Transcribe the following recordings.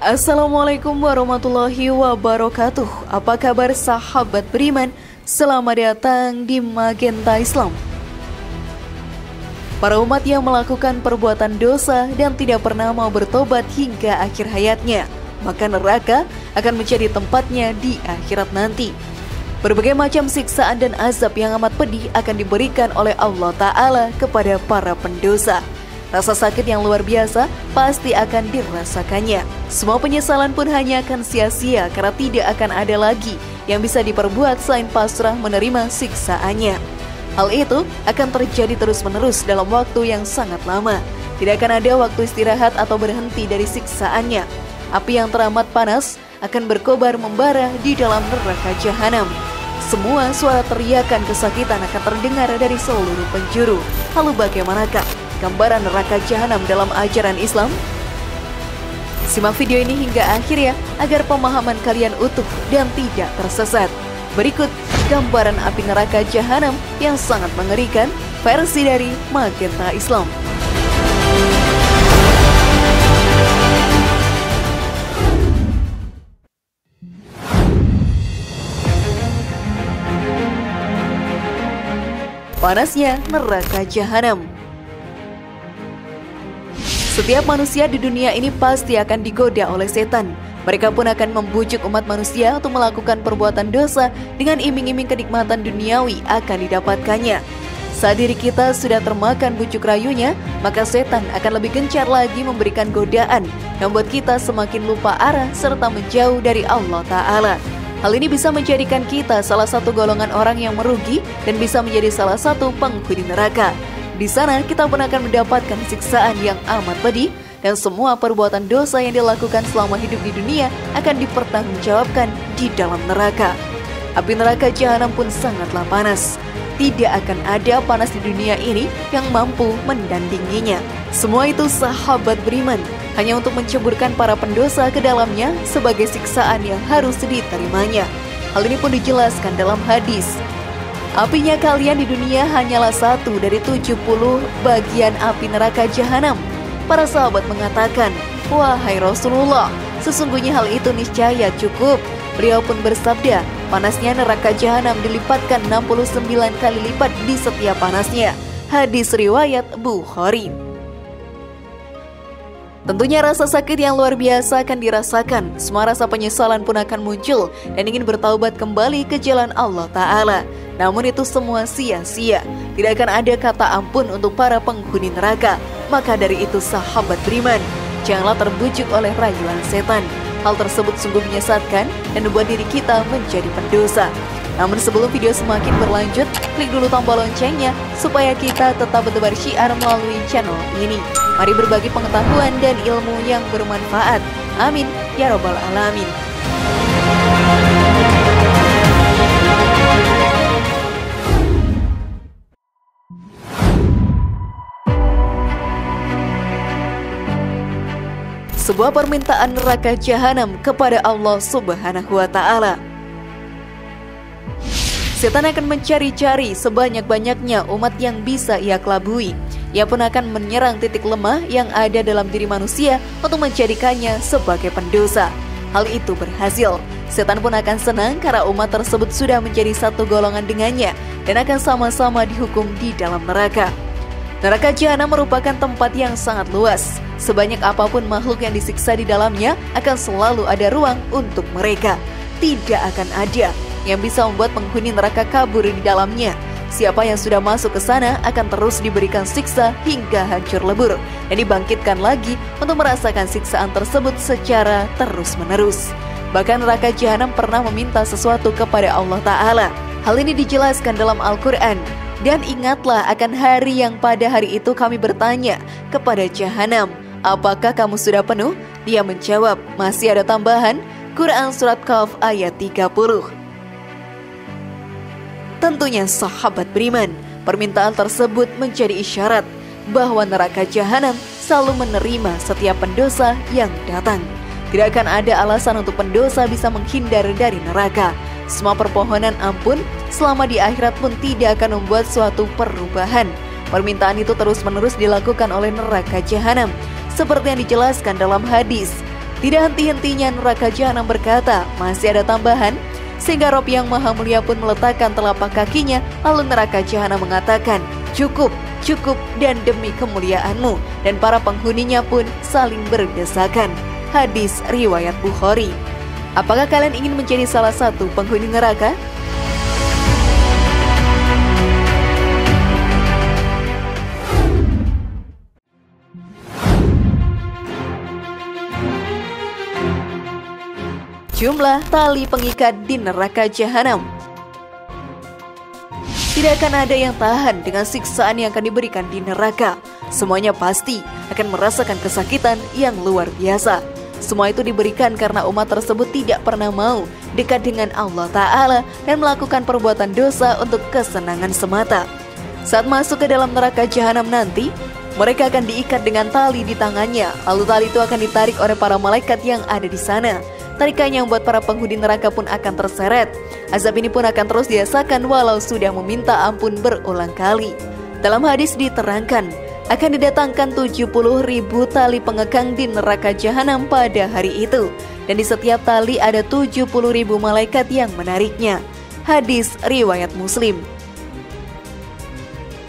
Assalamualaikum warahmatullahi wabarakatuh. Apa kabar sahabat beriman? Selamat datang di Magenta Islam. Para umat yang melakukan perbuatan dosa dan tidak pernah mau bertobat hingga akhir hayatnya, maka neraka akan menjadi tempatnya di akhirat nanti. Berbagai macam siksaan dan azab yang amat pedih akan diberikan oleh Allah Ta'ala kepada para pendosa. Rasa sakit yang luar biasa pasti akan dirasakannya. Semua penyesalan pun hanya akan sia-sia karena tidak akan ada lagi yang bisa diperbuat selain pasrah menerima siksaannya. Hal itu akan terjadi terus-menerus dalam waktu yang sangat lama. Tidak akan ada waktu istirahat atau berhenti dari siksaannya. Api yang teramat panas akan berkobar membara di dalam neraka jahanam. Semua suara teriakan kesakitan akan terdengar dari seluruh penjuru. Lalu bagaimanakah gambaran neraka jahanam dalam ajaran Islam? Simak video ini hingga akhir ya, agar pemahaman kalian utuh dan tidak tersesat. Berikut gambaran api neraka jahanam yang sangat mengerikan, versi dari Magenta Islam. Panasnya neraka jahanam. Setiap manusia di dunia ini pasti akan digoda oleh setan. Mereka pun akan membujuk umat manusia untuk melakukan perbuatan dosa dengan iming-iming kenikmatan duniawi akan didapatkannya. Saat diri kita sudah termakan bujuk rayunya, maka setan akan lebih gencar lagi memberikan godaan yang membuat kita semakin lupa arah serta menjauh dari Allah Ta'ala. Hal ini bisa menjadikan kita salah satu golongan orang yang merugi dan bisa menjadi salah satu penghuni neraka. Di sana kita pun akan mendapatkan siksaan yang amat pedih dan semua perbuatan dosa yang dilakukan selama hidup di dunia akan dipertanggungjawabkan di dalam neraka. Api neraka jahanam pun sangatlah panas. Tidak akan ada panas di dunia ini yang mampu mendandinginya. Semua itu sahabat beriman hanya untuk menceburkan para pendosa ke dalamnya sebagai siksaan yang harus diterimanya. Hal ini pun dijelaskan dalam hadis. Apinya kalian di dunia hanyalah 1 dari 70 bagian api neraka jahanam. Para sahabat mengatakan, "Wahai Rasulullah, sesungguhnya hal itu niscaya cukup." Beliau pun bersabda, panasnya neraka jahanam dilipatkan 69 kali lipat di setiap panasnya. Hadis riwayat Bukhari. Tentunya rasa sakit yang luar biasa akan dirasakan. Semua rasa penyesalan pun akan muncul dan ingin bertaubat kembali ke jalan Allah Ta'ala. Namun itu semua sia-sia. Tidak akan ada kata ampun untuk para penghuni neraka. Maka dari itu sahabat beriman, janganlah terbujuk oleh rayuan setan. Hal tersebut sungguh menyesatkan dan membuat diri kita menjadi pendosa. Namun sebelum video semakin berlanjut, klik dulu tombol loncengnya supaya kita tetap bertebar syiar melalui channel ini. Mari berbagi pengetahuan dan ilmu yang bermanfaat. Amin ya robbal alamin. Sebuah permintaan neraka jahanam kepada Allah Subhanahu wa Ta'ala. Setan akan mencari-cari sebanyak-banyaknya umat yang bisa ia kelabui. Ia pun akan menyerang titik lemah yang ada dalam diri manusia untuk menjadikannya sebagai pendosa. Hal itu berhasil. Setan pun akan senang karena umat tersebut sudah menjadi satu golongan dengannya dan akan sama-sama dihukum di dalam neraka. Neraka jahanam merupakan tempat yang sangat luas. Sebanyak apapun makhluk yang disiksa di dalamnya akan selalu ada ruang untuk mereka. Tidak akan ada yang bisa membuat penghuni neraka kabur di dalamnya. Siapa yang sudah masuk ke sana akan terus diberikan siksa hingga hancur lebur dan dibangkitkan lagi untuk merasakan siksaan tersebut secara terus-menerus. Bahkan neraka jahanam pernah meminta sesuatu kepada Allah Ta'ala. Hal ini dijelaskan dalam Al-Quran. Dan ingatlah akan hari yang pada hari itu kami bertanya kepada jahanam, apakah kamu sudah penuh? Dia menjawab, masih ada tambahan. Quran Surat Qaf ayat 30. Tentunya sahabat beriman, permintaan tersebut menjadi isyarat bahwa neraka jahanam selalu menerima setiap pendosa yang datang. Tidak akan ada alasan untuk pendosa bisa menghindar dari neraka. Semua perpohonan ampun selama di akhirat pun tidak akan membuat suatu perubahan. Permintaan itu terus-menerus dilakukan oleh neraka jahanam. Seperti yang dijelaskan dalam hadis, Tidak henti-hentinya neraka jahanam berkata, masih ada tambahan? Sehingga Rob yang Maha Mulia pun meletakkan telapak kakinya, lalu neraka jahanam mengatakan, cukup, cukup, dan demi kemuliaanmu. Dan para penghuninya pun saling berdesakan. Hadis riwayat Bukhari. Apakah kalian ingin menjadi salah satu penghuni neraka? Jumlah tali pengikat di neraka jahanam. Tidak akan ada yang tahan dengan siksaan yang akan diberikan di neraka. Semuanya pasti akan merasakan kesakitan yang luar biasa. Semua itu diberikan karena umat tersebut tidak pernah mau dekat dengan Allah Ta'ala dan melakukan perbuatan dosa untuk kesenangan semata. Saat masuk ke dalam neraka jahanam nanti, mereka akan diikat dengan tali di tangannya. Lalu tali itu akan ditarik oleh para malaikat yang ada di sana. Tarikannya membuat para penghuni neraka pun akan terseret. Azab ini pun akan terus dirasakan walau sudah meminta ampun berulang kali. Dalam hadis diterangkan, akan didatangkan 70.000 tali pengekang di neraka jahanam pada hari itu. Dan di setiap tali ada 70.000 malaikat yang menariknya. Hadis riwayat Muslim.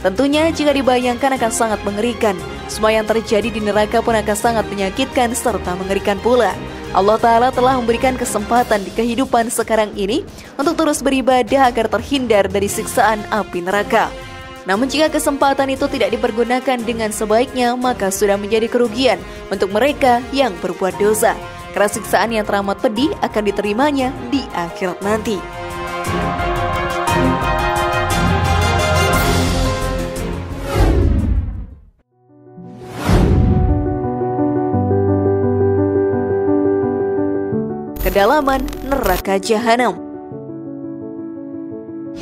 Tentunya jika dibayangkan akan sangat mengerikan. Semua yang terjadi di neraka pun akan sangat menyakitkan serta mengerikan pula. Allah Ta'ala telah memberikan kesempatan di kehidupan sekarang ini untuk terus beribadah agar terhindar dari siksaan api neraka. Namun jika kesempatan itu tidak dipergunakan dengan sebaiknya, maka sudah menjadi kerugian untuk mereka yang berbuat dosa. Karena siksaan yang teramat pedih akan diterimanya di akhirat nanti. Kedalaman neraka jahanam.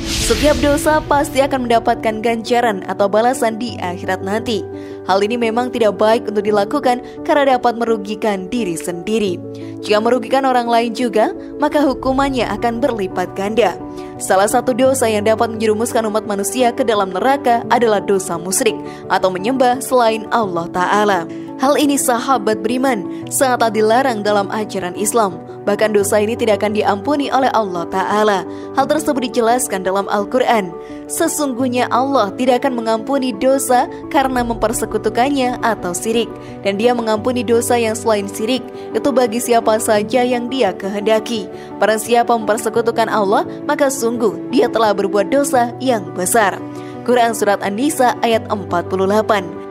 Setiap dosa pasti akan mendapatkan ganjaran atau balasan di akhirat nanti. Hal ini memang tidak baik untuk dilakukan karena dapat merugikan diri sendiri. Jika merugikan orang lain juga, maka hukumannya akan berlipat ganda. Salah satu dosa yang dapat menjerumuskan umat manusia ke dalam neraka adalah dosa musyrik atau menyembah selain Allah Ta'ala. Hal ini sahabat beriman sangat dilarang dalam ajaran Islam. Bahkan dosa ini tidak akan diampuni oleh Allah Ta'ala. Hal tersebut dijelaskan dalam Al-Quran. Sesungguhnya Allah tidak akan mengampuni dosa karena mempersekutukannya atau syirik. Dan Dia mengampuni dosa yang selain syirik, itu bagi siapa saja yang Dia kehendaki. Barang siapa mempersekutukan Allah, maka sungguh Dia telah berbuat dosa yang besar. Quran Surat An-Nisa ayat 48.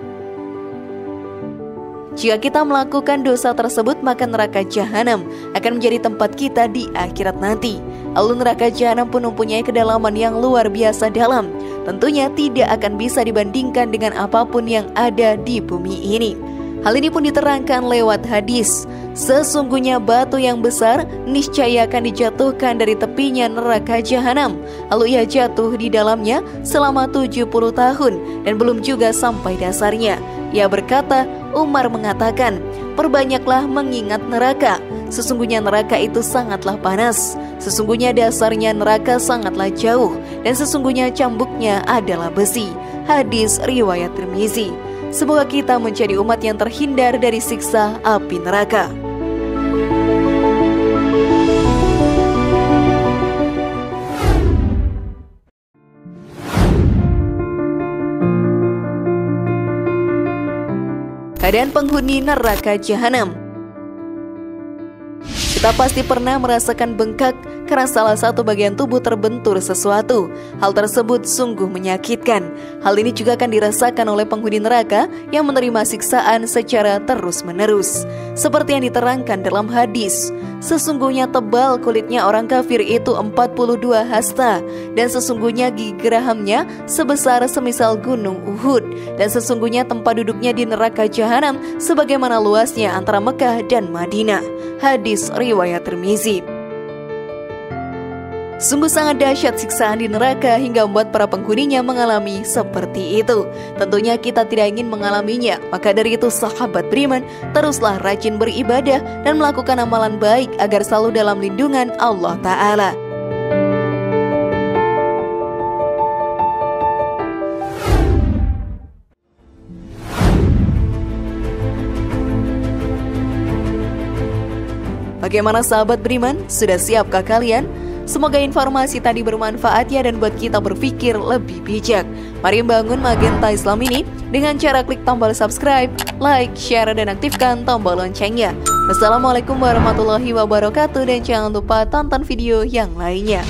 Jika kita melakukan dosa tersebut, maka neraka jahanam akan menjadi tempat kita di akhirat nanti. Lalu neraka jahanam pun mempunyai kedalaman yang luar biasa dalam. Tentunya tidak akan bisa dibandingkan dengan apapun yang ada di bumi ini. Hal ini pun diterangkan lewat hadis. Sesungguhnya batu yang besar niscaya akan dijatuhkan dari tepinya neraka jahanam. Lalu ia jatuh di dalamnya selama 70 tahun dan belum juga sampai dasarnya. Ia berkata, Umar mengatakan, perbanyaklah mengingat neraka. Sesungguhnya neraka itu sangatlah panas. Sesungguhnya dasarnya neraka sangatlah jauh. Dan sesungguhnya cambuknya adalah besi. Hadis riwayat Tirmizi. Semoga kita menjadi umat yang terhindar dari siksa api neraka. Keadaan penghuni neraka jahanam. Kita pasti pernah merasakan bengkak karena salah satu bagian tubuh terbentur sesuatu. Hal tersebut sungguh menyakitkan. Hal ini juga akan dirasakan oleh penghuni neraka yang menerima siksaan secara terus-menerus. Seperti yang diterangkan dalam hadis, sesungguhnya tebal kulitnya orang kafir itu 42 hasta, dan sesungguhnya gigi gerahamnya sebesar semisal gunung Uhud, dan sesungguhnya tempat duduknya di neraka jahanam sebagaimana luasnya antara Mekah dan Madinah. Hadis riwayat Tirmizi. Sungguh sangat dahsyat siksaan di neraka hingga membuat para penghuninya mengalami seperti itu. Tentunya kita tidak ingin mengalaminya. Maka dari itu sahabat beriman, teruslah rajin beribadah dan melakukan amalan baik agar selalu dalam lindungan Allah Ta'ala. Bagaimana sahabat beriman? Sudah siapkah kalian? Semoga informasi tadi bermanfaat ya dan buat kita berpikir lebih bijak. Mari membangun Magenta Islam ini dengan cara klik tombol subscribe, like, share, dan aktifkan tombol loncengnya. Wassalamualaikum warahmatullahi wabarakatuh dan jangan lupa tonton video yang lainnya.